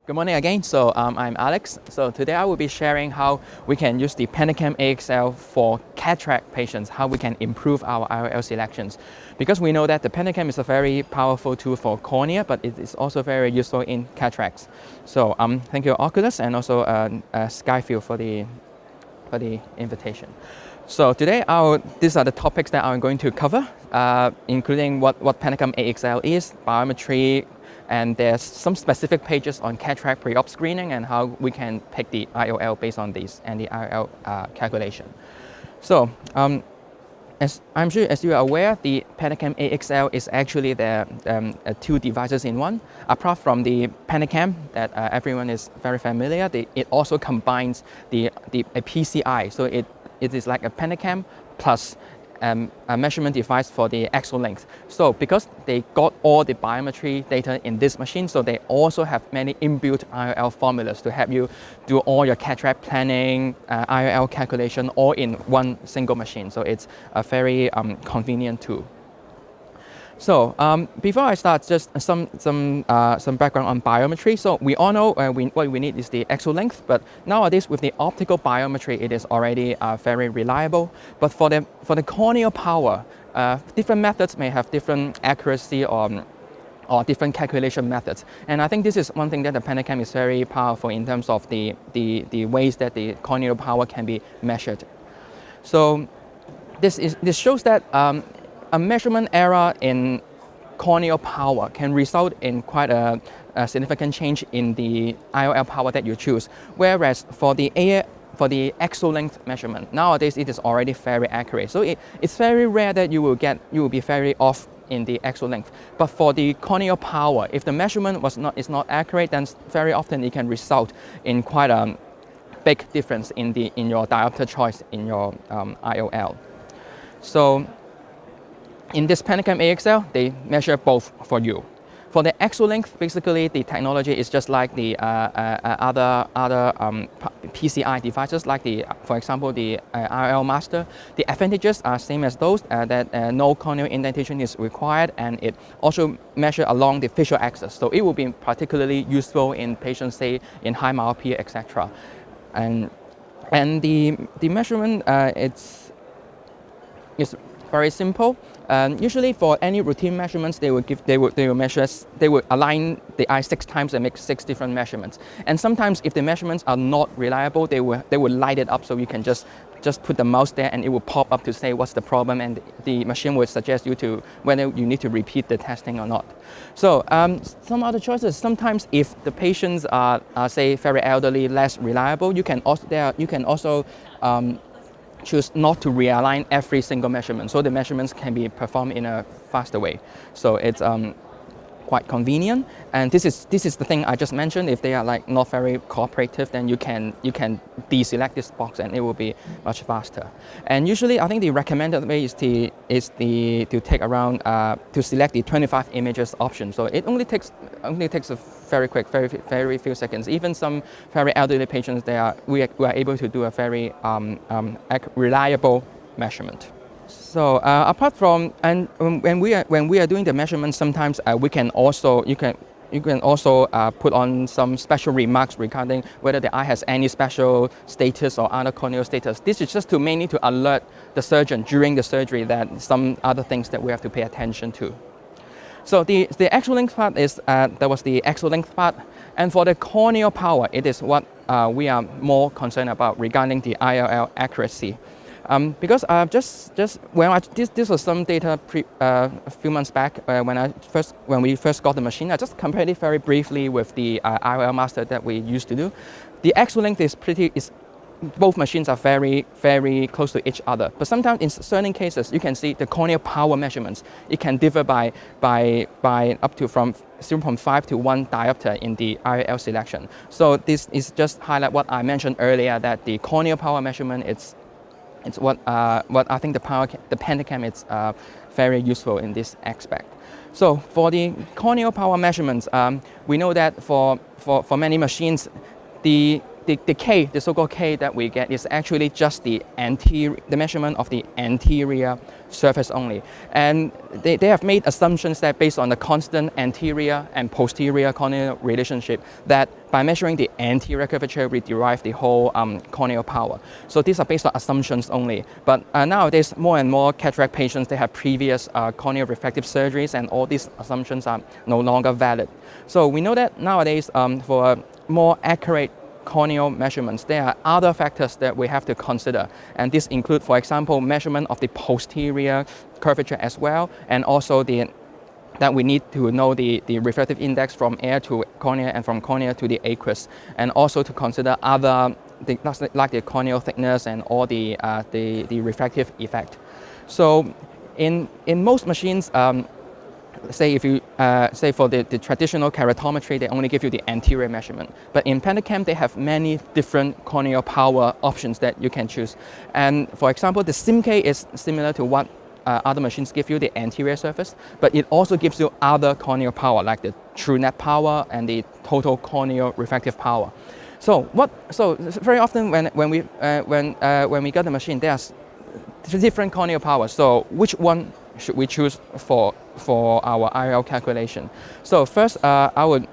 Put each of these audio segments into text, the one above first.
Good morning again. I'm Alex. So today I will be sharing how we can use the Pentacam AXL for cataract patients, how we can improve our IOL selections. Because we know that the Pentacam is a very powerful tool for cornea, but it is also very useful in cataracts. So thank you OCULUS and also Skyfield for the invitation. So today these are the topics that I'm going to cover, including what Pentacam AXL is, biometry, and there's some specific pages on cataract pre-op screening and how we can pick the IOL based on these and the IOL calculation. So as I'm sure as you are aware, the Pentacam AXL is actually the two devices in one. Apart from the Pentacam that everyone is very familiar, it also combines a PCI. So it is like a Pentacam plus a measurement device for the axial length. So because they got all the biometry data in this machine, so they also have many inbuilt IOL formulas to help you do all your cataract planning, IOL calculation, all in one single machine. So it's a very convenient tool. So before I start, just some background on biometry. So we all know what we need is the axial length, but nowadays with the optical biometry, it is already very reliable. But for the corneal power, different methods may have different accuracy or different calculation methods. And I think this is one thing that the Pentacam is very powerful in terms of the ways that the corneal power can be measured. So this shows that a measurement error in corneal power can result in quite a significant change in the IOL power that you choose. Whereas for the axial length measurement, nowadays it is already very accurate. So it's very rare that you will be very off in the axial length. But for the corneal power, if the measurement is not accurate, then very often it can result in quite a big difference in your diopter choice in your IOL. So in this Pentacam AXL, they measure both for you. For the axial length, basically the technology is just like the other PCI devices, like for example, the IOL Master. The advantages are same as those, that no corneal indentation is required, and it also measures along the facial axis. So it will be particularly useful in patients, say, in high myopia, etc. And the measurement, it's very simple. Usually for any routine measurements, they will align the eye 6 times and make 6 different measurements. And sometimes if the measurements are not reliable, they will light it up, so you can just put the mouse there and it will pop up to say what's the problem, and the machine will suggest you whether you need to repeat the testing or not. So some other choices. Sometimes if the patients are say very elderly, less reliable, you can also choose not to realign every single measurement, so the measurements can be performed in a faster way. So it's quite convenient. And this is the thing I just mentioned. If they are like not very cooperative, then you can deselect this box and it will be much faster. And usually, I think the recommended way is to take around to select the 25 images option. So it only takes a very quick, very few seconds. Even some very elderly patients, we are able to do a very reliable measurement. So apart from, and when we are doing the measurements, sometimes you can also put on some special remarks regarding whether the eye has any special status or other corneal status. This is just mainly to alert the surgeon during the surgery that some other things that we have to pay attention to. So the axial length part is that was the axial length part, and for the corneal power, it is what we are more concerned about regarding the IOL accuracy. Because this was some data a few months back when we first got the machine. I just compared it very briefly with the IOL Master that we used to do. The axial length both machines are very, very close to each other. But sometimes in certain cases, you can see the corneal power measurements. It can differ by up to from 0.5 to 1 diopter in the IOL selection. So this is just highlight what I mentioned earlier, that the corneal power measurement, it's what I think the Pentacam is very useful in this aspect. So for the corneal power measurements, we know that for many machines, the K, the so-called K that we get is actually just the measurement of the anterior surface only. And they have made assumptions that based on the constant anterior and posterior corneal relationship, that by measuring the anterior curvature, we derive the whole corneal power. So these are based on assumptions only. But nowadays, more and more cataract patients, they have previous corneal refractive surgeries, and all these assumptions are no longer valid. So we know that nowadays, for more accurate corneal measurements, there are other factors that we have to consider, and this include, for example, measurement of the posterior curvature as well, and also that we need to know the refractive index from air to cornea and from cornea to the aqueous, and also to consider other like the corneal thickness and all the refractive effect. So in most machines, say if you say for the traditional keratometry, they only give you the anterior measurement. But in Pentacam, they have many different corneal power options that you can choose. And for example, the SIMK is similar to what other machines give you, the anterior surface, but it also gives you other corneal power like the true net power and the total corneal refractive power. So very often when we get the machine, there's different corneal powers. So which one should we choose for our IOL calculation? So first, I would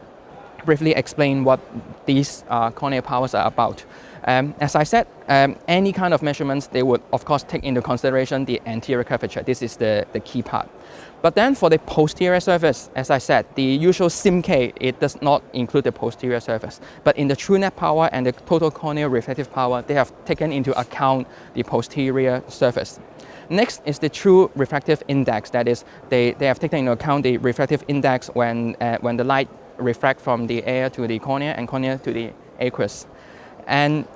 briefly explain what these corneal powers are about. As I said, any kind of measurements, they would of course take into consideration the anterior curvature. This is the key part. But then for the posterior surface, as I said, the usual SIMK, it does not include the posterior surface. But in the true net power and the total corneal refractive power, they have taken into account the posterior surface. Next is the true refractive index. That is, they have taken into account the refractive index when the light refracts from the air to the cornea and cornea to the aqueous. And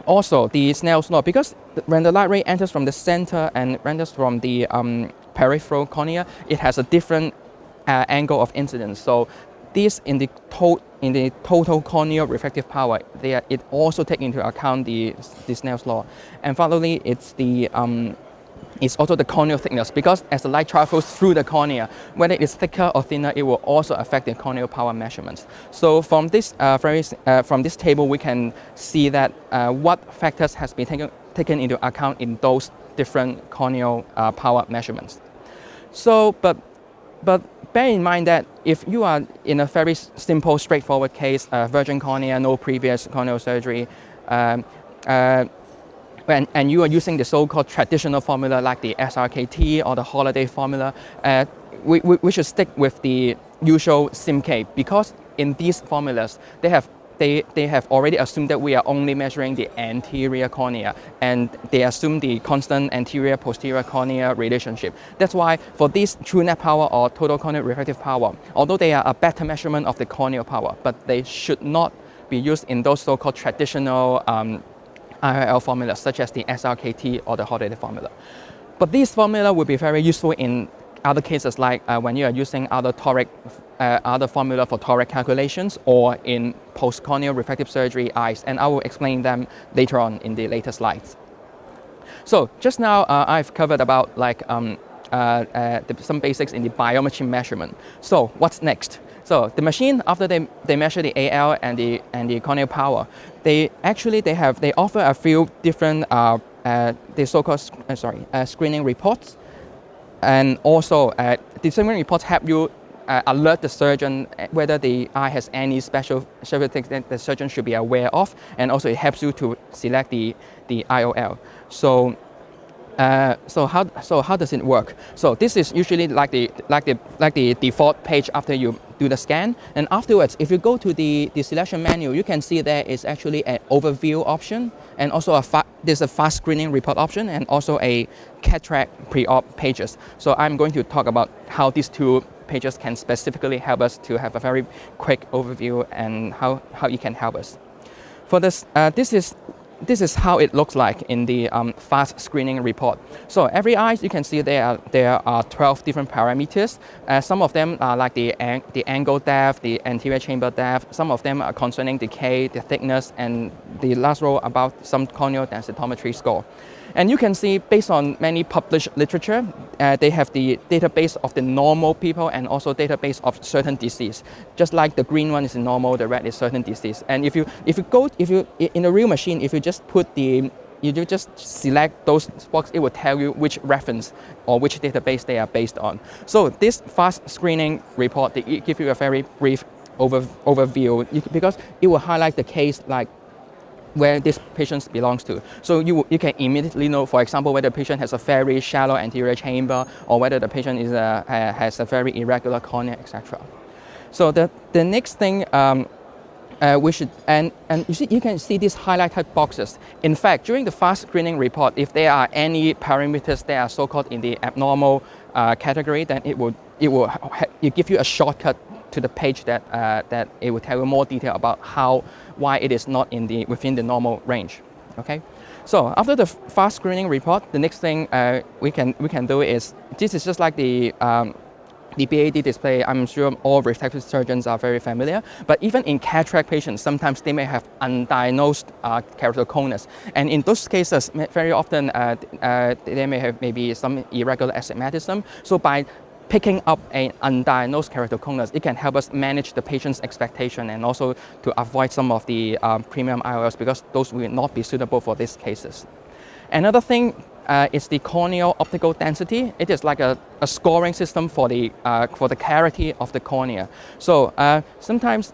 also the Snell's law, because when the light ray enters from the center and enters from the peripheral cornea, it has a different angle of incidence. So this in the total corneal refractive power, it also takes into account the Snell's law. And finally, it's also the corneal thickness, because as the light travels through the cornea, whether it's thicker or thinner, it will also affect the corneal power measurements. So from this table, we can see that what factors has been taken into account in those different corneal power measurements. So, but bear in mind that if you are in a very simple, straightforward case, virgin cornea, no previous corneal surgery, and you are using the so-called traditional formula like the SRKT or the holiday formula, we should stick with the usual SIMK, because in these formulas, they have already assumed that we are only measuring the anterior cornea, and they assume the constant anterior-posterior cornea relationship. That's why for this true net power or total corneal refractive power, although they are a better measurement of the corneal power, but they should not be used in those so-called traditional IOL formulas such as the SRKT or the holiday formula. But this formula will be very useful in other cases, like when you are using other formula for toric calculations, or in post-corneal refractive surgery eyes, and I will explain them later on in the later slides. So just now I've covered about like some basics in the biometry measurement. So what's next? So the machine, after they measure the AL and the corneal power, they offer a few different the so-called screening reports, and also the screening reports help you alert the surgeon whether the eye has any special things that the surgeon should be aware of, and also it helps you to select the IOL. So how does it work? So this is usually like the default page after you do the scan, and afterwards, if you go to the selection menu, you can see there is actually an overview option, and also there's a fast screening report option, and also a cataract pre-op pages. So I'm going to talk about how these two pages can specifically help us to have a very quick overview and how it can help us. For this, this is how it looks like in the fast screening report. So every eye, you can see there are 12 different parameters. Some of them are like the angle depth, the anterior chamber depth. Some of them are concerning decay, the thickness, and the last row about some corneal densitometry score. And you can see, based on many published literature, they have the database of the normal people and also database of certain disease. Just like the green one is normal, the red is certain disease. And if you in a real machine, if you just select those boxes, it will tell you which reference or which database they are based on. So this fast screening report, they give you a very brief overview because it will highlight the case like where this patient belongs to. So you can immediately know, for example, whether the patient has a very shallow anterior chamber or whether the patient has a very irregular cornea, etc. So the next thing we should, and you can see these highlighted boxes. In fact, during the fast screening report, if there are any parameters that are so-called in the abnormal category, then it give you a shortcut to the page that it will tell you more detail about why it is not within the normal range. Okay, so after the fast screening report, the next thing we can do is, this is just like the BAD display. I'm sure all refractive surgeons are very familiar, but even in cataract patients, sometimes they may have undiagnosed keratoconus, and in those cases, very often they may have maybe some irregular astigmatism. So by picking up an undiagnosed keratoconus, it can help us manage the patient's expectation and also to avoid some of the premium IOLs, because those will not be suitable for these cases. Another thing is the corneal optical density. It is like a scoring system for the clarity of the cornea. So sometimes,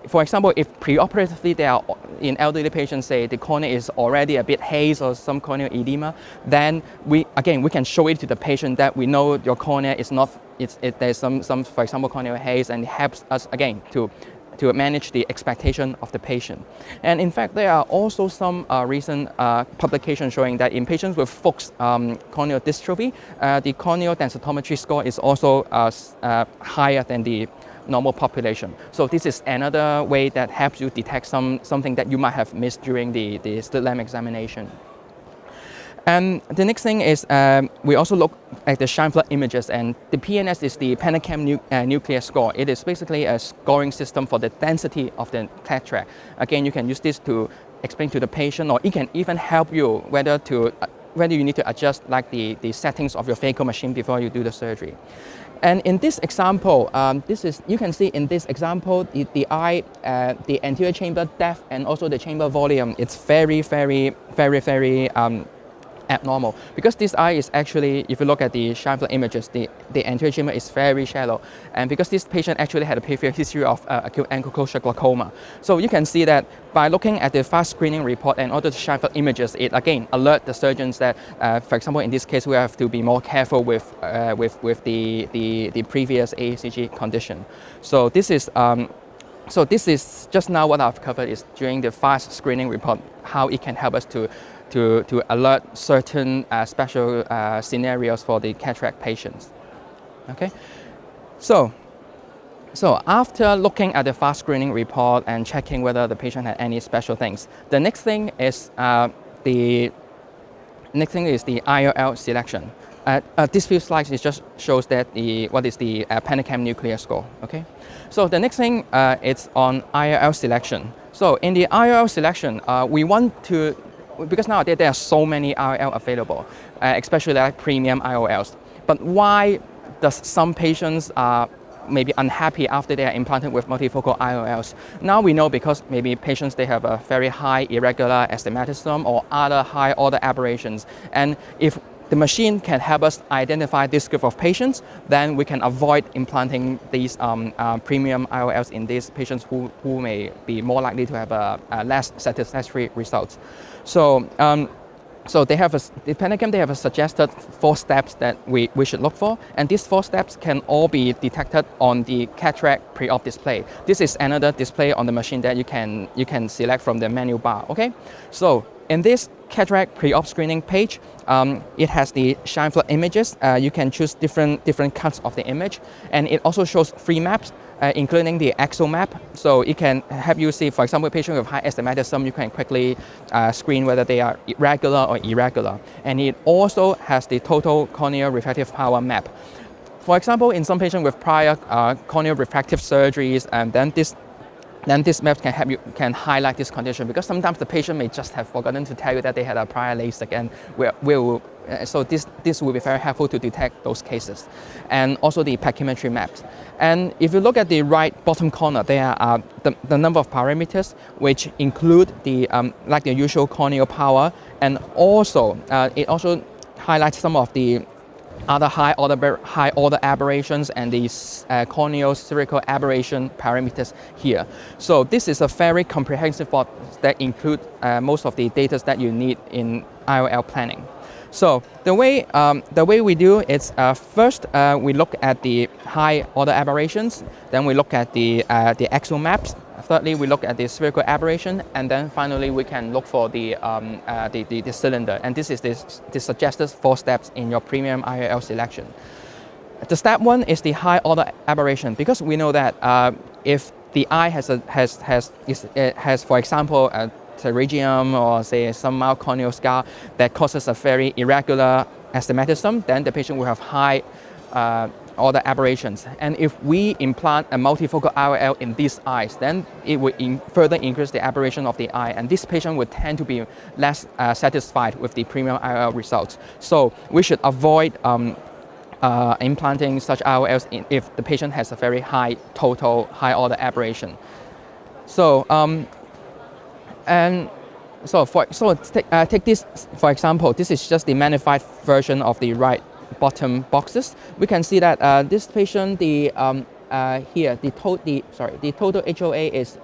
for example, if pre-operatively they are in elderly patients, say the cornea is already a bit haze or some corneal edema, then we can show it to the patient that we know your cornea is not, there's some for example corneal haze, and it helps us again to manage the expectation of the patient. And in fact, there are also some recent publications showing that in patients with Fuchs corneal dystrophy, the corneal densitometry score is also higher than the normal population. So this is another way that helps you detect something that you might have missed during the slit lamp examination. And the next thing is we also look at the shine flood images, and the PNS is the Pentacam nuclear score. It is basically a scoring system for the density of the cataract. Again, you can use this to explain to the patient, or it can even help you whether you need to adjust like the settings of your phaco machine before you do the surgery. And in this example, you can see in this example the eye, the anterior chamber depth and also the chamber volume, it's very abnormal, because this eye is actually, if you look at the shine flood images, the anterior chamber is very shallow, and because this patient actually had a previous history of acute ankle closure glaucoma. So you can see that by looking at the fast screening report and all the shine flood images, it again alerts the surgeons that, for example, in this case, we have to be more careful with the previous ACG condition. So this is just now what I've covered is during the fast screening report, how it can help us to alert certain special scenarios for the cataract patients. Okay, so after looking at the fast screening report and checking whether the patient had any special things, the next thing is the IOL selection. This few slides just shows that what is the Pentacam nuclear score. Okay, so the next thing it's on IOL selection. So in the IOL selection, we want to, because nowadays there are so many IOL available, especially like premium IOLs. But why does some patients may be unhappy after they are implanted with multifocal IOLs? Now we know because maybe patients, they have a very high irregular astigmatism or other high order aberrations. And if the machine can help us identify this group of patients, then we can avoid implanting these premium IOLs in these patients who may be more likely to have less satisfactory results. So the Pentacam, they have a suggested 4 steps that we should look for, and these 4 steps can all be detected on the cataract pre-op display. This is another display on the machine that you can select from the menu bar. Okay, so in this cataract pre-op screening page, it has the shine flood images. You can choose different cuts of the image, and it also shows free maps, including the XL map. So it can help you see, for example, a patient with high astigmatism, you can quickly screen whether they are regular or irregular. And it also has the total corneal refractive power map. For example, in some patients with prior corneal refractive surgeries, and then this then this map can help you, can highlight this condition, because sometimes the patient may just have forgotten to tell you that they had a prior LASIK, and so this will be very helpful to detect those cases. And also the pachymetry maps. And if you look at the right bottom corner, there are the number of parameters, which include the like the usual corneal power, and also it also highlights some of the other high order aberrations and the corneal spherical aberration parameters here. So this is a very comprehensive board that includes most of the data that you need in IOL planning. So the way we do is first we look at the high order aberrations, then we look at the axial maps. Thirdly, we look at the spherical aberration, and then finally we can look for the cylinder. And this is the suggested 4 steps in your premium IOL selection. The step 1 is the high order aberration, because we know that if the eye has for example a pterygium or say some mild corneal scar that causes a very irregular astigmatism, then the patient will have high order aberrations. And if we implant a multifocal IOL in these eyes, then it would further increase the aberration of the eye, and this patient would tend to be less satisfied with the premium IOL results. So we should avoid implanting such IOLs if the patient has a very high total high order aberration. So take this for example. This is just the magnified version of the right bottom boxes. We can see that this patient, the total HOA is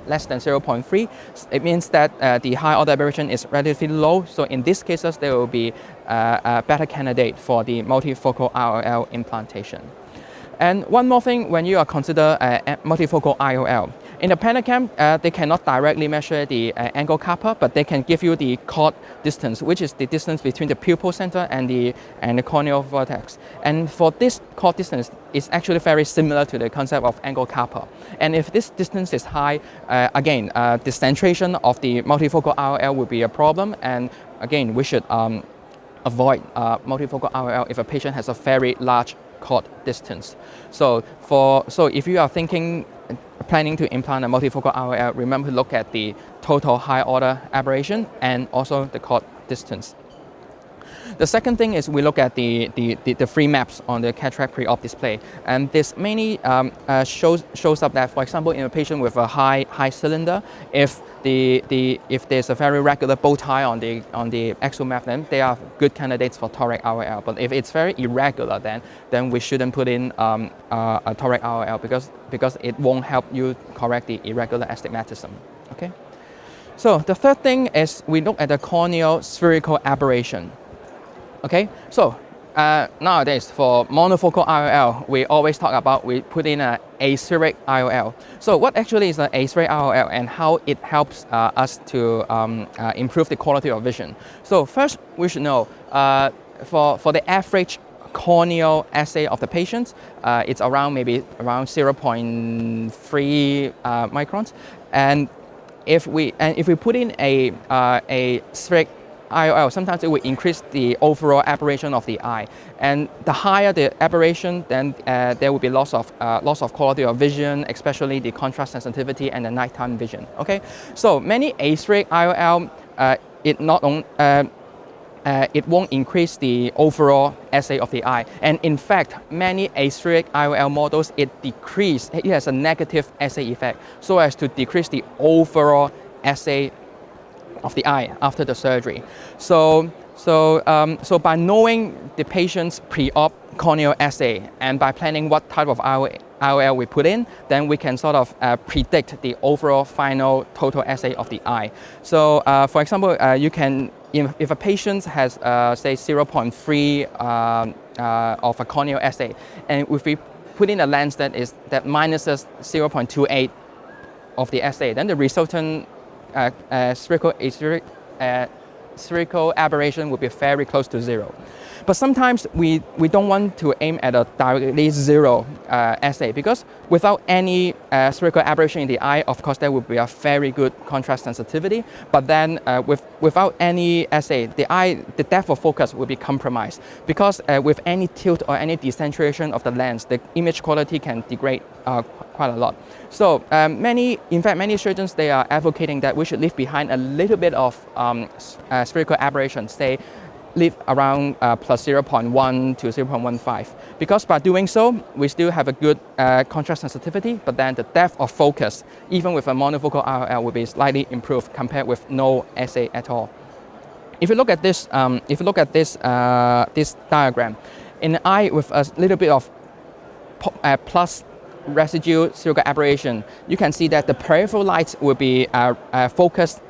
less than 0.3. It means that the high order aberration is relatively low. So in these cases, there will be a better candidate for the multifocal IOL implantation. And one more thing, when you are consider a multifocal IOL, in the Pentacam, they cannot directly measure the angle kappa, but they can give you the chord distance, which is the distance between the pupil center and the corneal vertex. And for this chord distance, it's actually very similar to the concept of angle kappa. And if this distance is high, again, the centration of the multifocal IOL will be a problem. And again, we should avoid multifocal IOL if a patient has a very large chord distance. So if you are planning to implant a multifocal IOL, remember to look at the total high order aberration and also the chord distance. The second thing is we look at the free maps on the cataract pre-op display, and this mainly shows up that, for example, in a patient with a high cylinder, if there's a very regular bow tie on the axial map, then they are good candidates for toric IOL. But if it's very irregular, then we shouldn't put in a toric IOL because it won't help you correct the irregular astigmatism. Okay. So the third thing is we look at the corneal spherical aberration. Okay, so nowadays for monofocal IOL, we always talk about we put in an aspheric IOL. So what actually is an aspheric IOL and how it helps us to improve the quality of vision? So first, we should know for the average corneal assay of the patient, it's maybe around 0.3 microns. And if we put in a spheric IOL, sometimes it will increase the overall aberration of the eye, and the higher the aberration, then there will be loss of quality of vision, especially the contrast sensitivity and the nighttime vision. Okay, so many aspheric IOL, it won't increase the overall assay of the eye, and in fact, many aspheric IOL models it has a negative assay effect, so as to decrease the overall assay of the eye after the surgery. So by knowing the patient's pre-op corneal assay and by planning what type of IOL we put in, then we can sort of predict the overall final total assay of the eye. So for example, you can, if a patient has say 0.3 of a corneal assay, and if we put in a lens that minuses 0.28 of the assay, then the resultant spherical aberration will be very close to 0. But sometimes we don't want to aim at a directly zero assay, because without any spherical aberration in the eye, of course, there would be a very good contrast sensitivity. But then without any assay, the depth of focus will be compromised, because with any tilt or any decentration of the lens, the image quality can degrade quite a lot. So in fact, many surgeons, they are advocating that we should leave behind a little bit of spherical aberration, say leave around plus 0.1 to 0.15, because by doing so, we still have a good contrast sensitivity, but then the depth of focus, even with a monofocal IOL, will be slightly improved compared with no assay at all. If you look at this, this diagram, in an eye with a little bit of plus residue spherical aberration, you can see that the peripheral light will be focused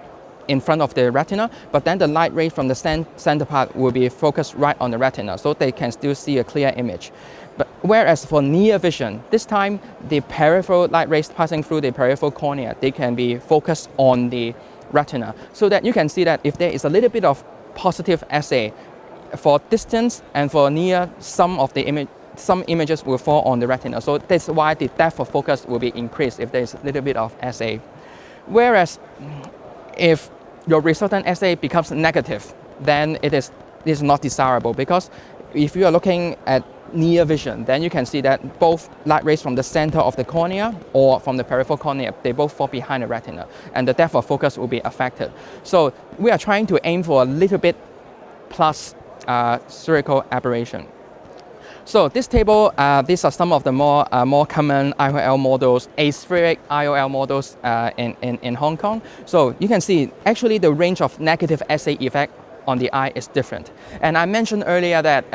in front of the retina, but then the light ray from the center part will be focused right on the retina, so they can still see a clear image. But whereas for near vision, this time the peripheral light rays passing through the peripheral cornea, they can be focused on the retina, so that you can see that if there is a little bit of positive assay for distance and for near, some images will fall on the retina. So that's why the depth of focus will be increased if there is a little bit of assay. Whereas if your resultant assay becomes negative, then it is not desirable, because if you are looking at near vision, then you can see that both light rays from the center of the cornea or from the peripheral cornea, they both fall behind the retina, and the depth of focus will be affected. So we are trying to aim for a little bit plus spherical aberration. So this table, these are some of the more common IOL models, aspheric IOL models in Hong Kong. So you can see actually the range of negative assay effect on the eye is different. And I mentioned earlier that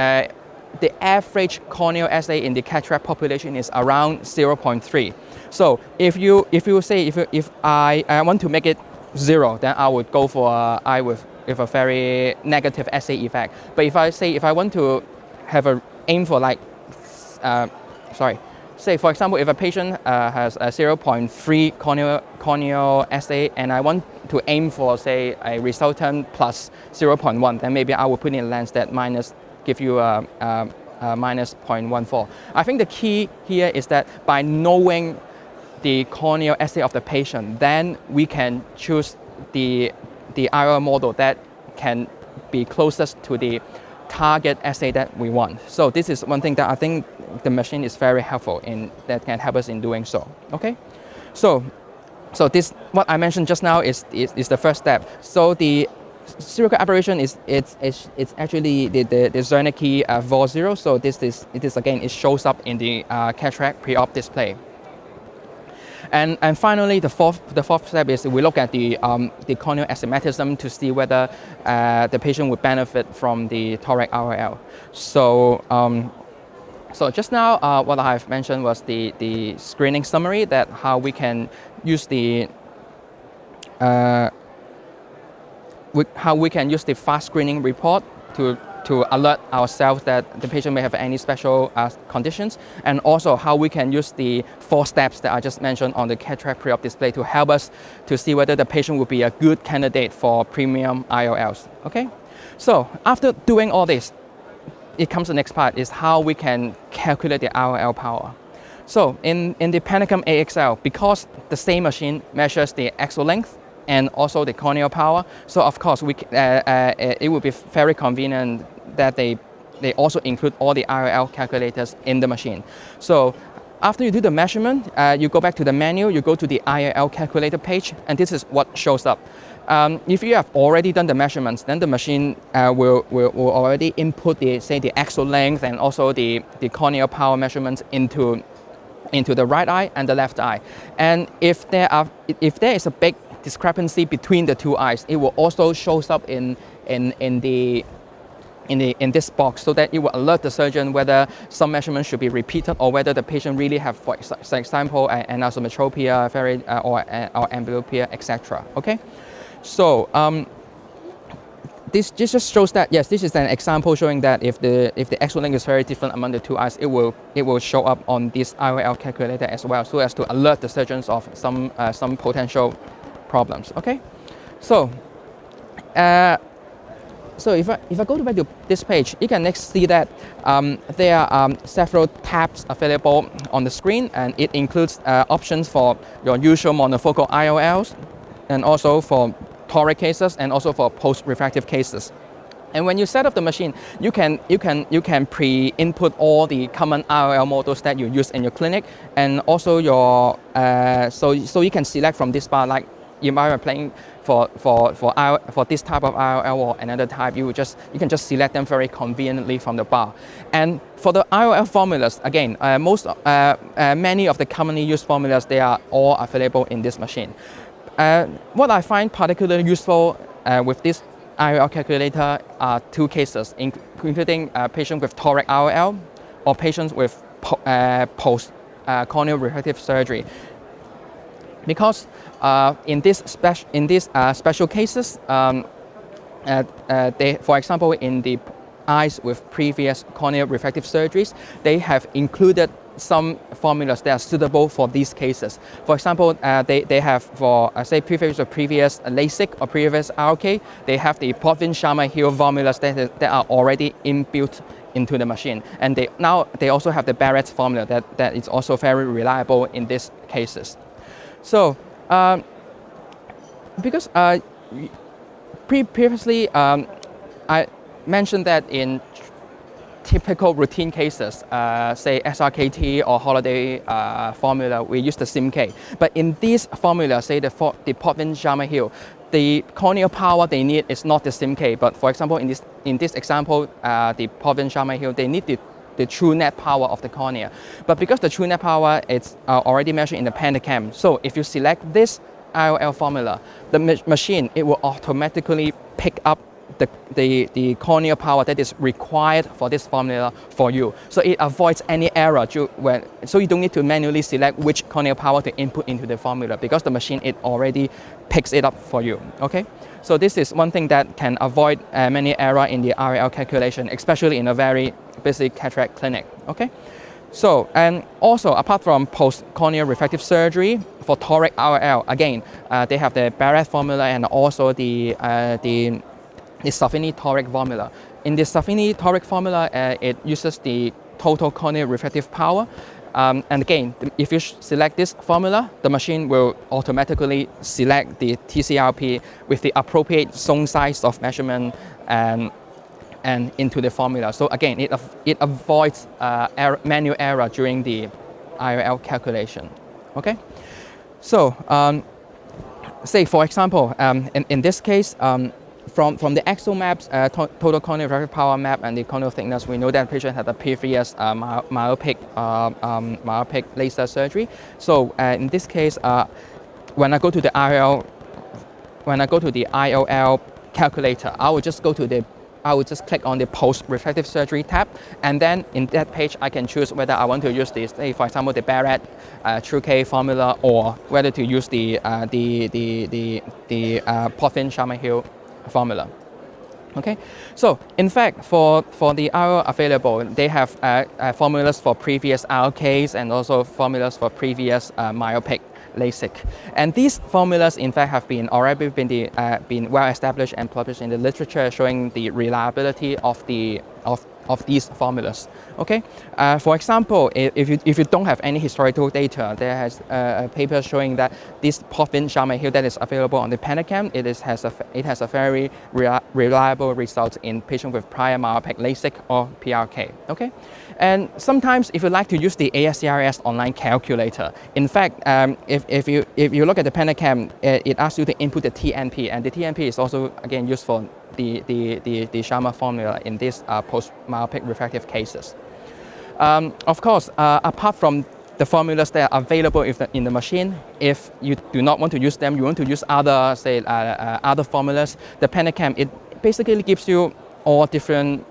the average corneal assay in the cataract population is around 0.3. So if I want to make it 0, then I would go for an eye with a very negative assay effect. But if I want to have a aim for say for example, if a patient has a 0.3 corneal assay, and I want to aim for, say, a resultant plus 0.1, then maybe I will put in a lens that give you a minus 0.14. I think the key here is that by knowing the corneal assay of the patient, then we can choose the IOL model that can be closest to the target assay that we want. So this is one thing that I think the machine is very helpful that can help us in doing so. Okay, so this, what I mentioned just now, is the first step. So the spherical aberration it's actually the Zernike V0. So it again, it shows up in the cataract pre-op display. And finally, the fourth step is we look at the corneal astigmatism to see whether the patient would benefit from the toric IOL. So just now, what I have mentioned was the screening summary, that how we can use the fast screening report to alert ourselves that the patient may have any special conditions, and also how we can use the 4 steps that I just mentioned on the cataract pre-op display to help us to see whether the patient would be a good candidate for premium IOLs. Okay, so after doing all this, it comes the next part, is how we can calculate the IOL power. So in the Pentacam AXL, because the same machine measures the axial length and also the corneal power, so of course it would be very convenient that they also include all the IOL calculators in the machine. So after you do the measurement, you go back to the menu, you go to the IOL calculator page, and this is what shows up. If you have already done the measurements, then the machine will already input the axial length and also the corneal power measurements into the right eye and the left eye. And if there is a big discrepancy between the two eyes, it will also shows up in this box, so that it will alert the surgeon whether some measurements should be repeated, or whether the patient really have, for example, anisometropia, or amblyopia, etc. Okay, so this just shows that, yes, this is an example showing that if the axial length is very different among the two eyes, it will show up on this IOL calculator as well, so as to alert the surgeons of some potential problems. Okay, so So if I go back to this page, you can next see that there are several tabs available on the screen, and it includes options for your usual monofocal IOLs, and also for toric cases, and also for post-refractive cases. And when you set up the machine, you can pre-input all the common IOL models that you use in your clinic, and also your so you can select from this bar, like you might be playing for this type of IOL or another type. You can just select them very conveniently from the bar. And for the IOL formulas, again, many of the commonly used formulas, they are all available in this machine. What I find particularly useful with this IOL calculator are two cases, including patients with toric IOL or patients with post corneal refractive surgery. Because in these special cases, for example, in the eyes with previous corneal refractive surgeries, they have included some formulas that are suitable for these cases. For example, they have for say previous LASIK or previous RK, they have the Potvin-Sharma-Hill formulas that are already inbuilt into the machine, and they also have the Barrett formula that is also very reliable in these cases. So, because previously I mentioned that in typical routine cases, say SRKT or holiday formula, we use the SIMK. But in these formulas, say the Potvin-Sharma-Hill, the corneal power they need is not the SIMK, but for example, in this example, the Potvin-Sharma-Hill, they need the true net power of the cornea. But because the true net power is already measured in the Pentacam, so if you select this IOL formula, the machine, it will automatically pick up the corneal power that is required for this formula for you. So it avoids any error, so you don't need to manually select which corneal power to input into the formula, because the machine, it already picks it up for you, okay? So this is one thing that can avoid many error in the IOL calculation, especially in a very busy cataract clinic, okay? So, and also apart from post-corneal refractive surgery, for toric IOL, again, they have the Barrett formula and also the Safini toric formula. In the Safini toric formula, it uses the total corneal refractive power. And again, if you select this formula, the machine will automatically select the TCRP with the appropriate zone size of measurement and into the formula. So again, it avoids manual error during the IOL calculation. Okay. So say for example, in this case, from the XL maps, total corneal refractive power map, and the corneal thickness, we know that the patient had a previous myopic laser surgery. So in this case, when I go to the IOL calculator, I will just click on the post-refractive surgery tab, and then in that page I can choose whether I want to use this, say for example, the Barrett TrueK formula, or whether to use the Potvin-Sharma-Hill formula. Okay, so in fact, for the IOL available, they have formulas for previous RKs and also formulas for previous myopic LASIK. And these formulas, in fact, have already been well established and published in the literature, showing the reliability of these formulas. Okay, for example, if you don't have any historical data, there has a paper showing that this Potvin-Sharma-Hill that is available on the Pentacam, it has a very reliable result in patients with prior myopic LASIK or PRK. Okay, and sometimes if you like to use the ASCRS online calculator, in fact, if you look at the Pentacam, it asks you to input the TNP, and the TNP is also again used for the Sharma formula in these post-myopic refractive cases. Of course, apart from the formulas that are available in the machine, if you do not want to use them, you want to use other, say, other formulas, the Pentacam, it basically gives you all different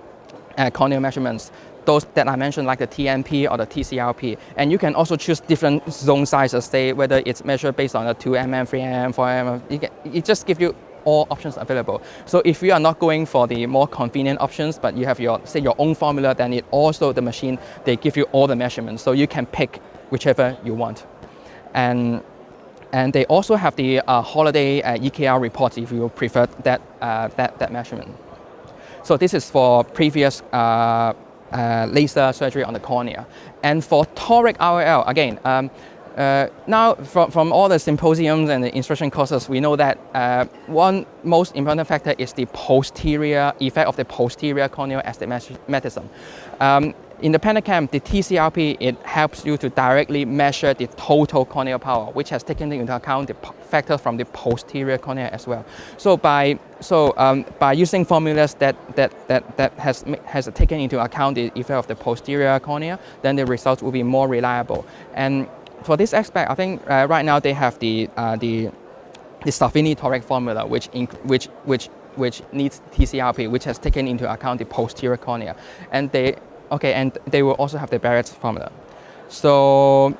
corneal measurements, those that I mentioned, like the TNP or the TCRP. And you can also choose different zone sizes, say whether it's measured based on a 2 mm, 3 mm, 4 mm. It just gives you all options available. So if you are not going for the more convenient options, but you have your own formula, then the machine, they give you all the measurements, so you can pick whichever you want. And they also have the holiday EKR reports if you prefer that measurement. So this is for previous laser surgery on the cornea. And for toric IOL, again, now from all the symposiums and the instruction courses, we know that one most important factor is the posterior effect of the posterior corneal astigmatism. In the Pentacam, the TCRP, it helps you to directly measure the total corneal power, which has taken into account the factor from the posterior cornea as well. So by using formulas that has taken into account the effect of the posterior cornea, then the results will be more reliable. And for this aspect, I think right now they have the Savini toric formula, which needs TCRP, which has taken into account the posterior cornea, and they will also have the Barrett's formula. So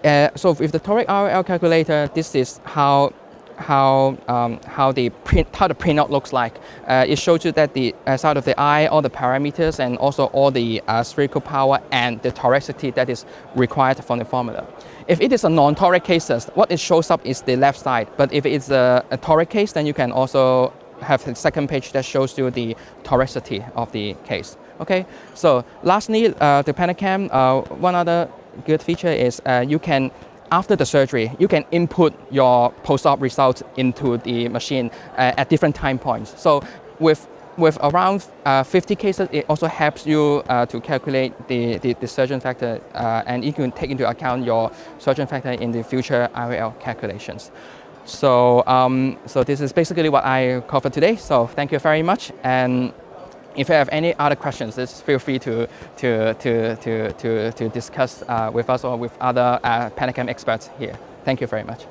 with the toric IOL calculator, this is how the printout looks like. It shows you that the side of the eye, all the parameters, and also all the spherical power and the toricity that is required from the formula. If it is a non-toric cases, what it shows up is the left side. But if it's a toric case, then you can also have the second page that shows you the toricity of the case. Okay, so lastly, the Pentacam, one other good feature is you can, after the surgery, you can input your post-op results into the machine at different time points. So with around 50 cases, it also helps you to calculate the surgeon factor, and you can take into account your surgeon factor in the future IOL calculations. So, so this is basically what I covered today. So thank you very much. And if you have any other questions, just feel free to discuss with us or with other Pentacam experts here. Thank you very much.